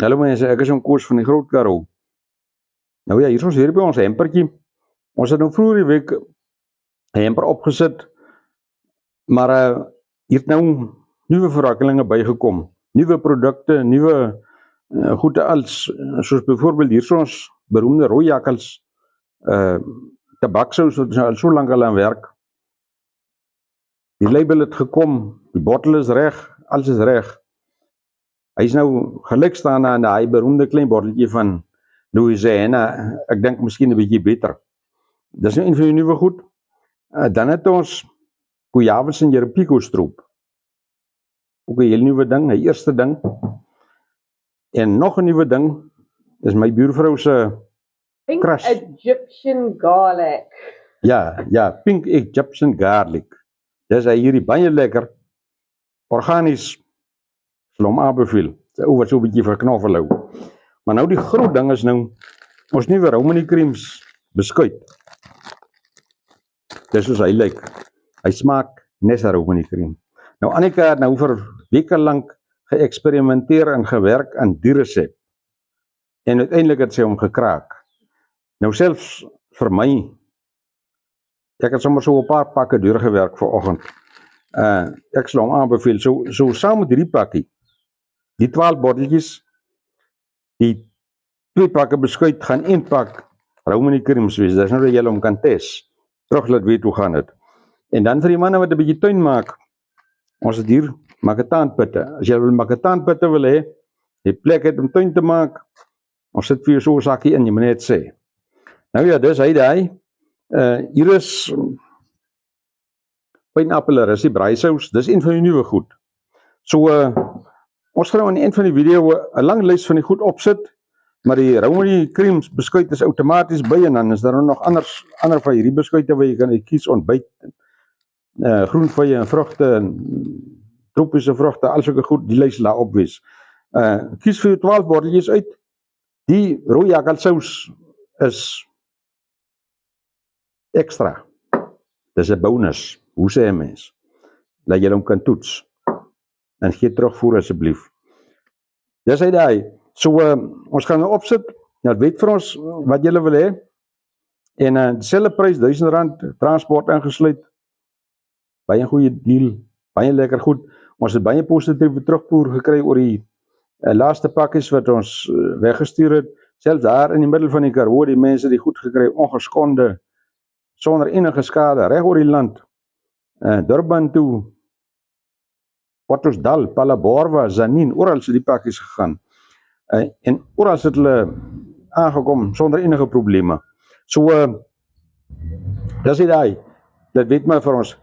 Hallo mense, ek is Koos van die Groot Karoo. Nou ja, hier is ons hier by ons hempertjie. Ons het nou vroeger die week 'n hemper opgesit, maar hier het nou nuwe verwikkelinge bygekom. Nuwe produkte, nuwe goede als, soos byvoorbeeld hier is ons beroemde rooi jakkels, tabaksous wat al so lank al aan werk. Die label het gekom, die bottel is reg, alles is reg. Hy is nou gelyk staan aan die beroemde klein botteltjie van Louisiana, ek dink miskien 'n bietjie beter. Dis nou een van die nuwe goed. Dan het ons Kujawes en Jerepico stroop. Ook 'n heel nuwe ding, 'n eerste ding. En nog 'n nuwe ding is my buurvrou se Pink crush. Egyptian garlic. Ja, pink Egyptian garlic. Dis hy hierdie baie lekker, organies, sal hom aanbeveel. Sy ou wat so 'n bietjie verknoffel hou. Maar nou die groot ding is nou, ons nuwe Romani creams beskuit. Dis soos hy lyk. Hy smaak nes 'n Romani cream. Nou Annika het nou vir weke lank geëksperimenteer en gewerk aan die resep. En uiteindelik het sy hom gekraak. Nou selfs vir my, ek het sommer so 'n paar pakke deurgewerk vanoggend. Ek sal hom aanbeveel. So saam met hierdie pakkie, die 12 botteltjies, die 2 pakke beskuit gaan 1 pak Romani creams wees. Dis nou dat jy hom kan tes. Terug laat weet hoe gaan dit. En dan vir die manne wat 'n bietjie tuin maak, ons het hier maketaanpitte. As jy wil maketaanpitte wil hê, die plek het om tuin te maak, ons sit vir jou so 'n sakkie in, jy moet net sê. Nou ja, dis hy daai. Hier is pineapple braaisous, dis een van die nuwe goed. So ons gaan nou aan die eind van die video 'n lang lys van die goed opsit, maar die Romani creams beskuit is outomaties by en dan is daar nog ander van hierdie beskuite waar jy kan kies ontbyt, groenvye en vrugte en tropiese vrugte, al sulke goed, die lys laat opwees. Kies vir jou 12 botteltjies uit. Die rooi jakkelsous is ekstra. Dis 'n bonus. Hoe sê 'n mens? Laat jy hom kan toets. En gee terugvoer asseblief. Dis hy daai. So ons gaan nou opsit. Nou weet vir ons wat julle wil hê. En dieselfde prys, R1000, transport ingesluit. Baie goeie deal, baie lekker goed. Ons het baie positiewe terugvoer gekry oor die laaste pakkies wat ons weggestuur het. Selfs daar in die middel van die Karoo, die mense die goed gekry, ongeskonde, sonder enige skade, reg oor die land. Durban toe, Ottosdal, Palaborwa, Zanin, oral het die pakkies gegaan. En oral het hulle aangekom sonder enige probleme. So, dis dit daai. Dit weet maar vir ons.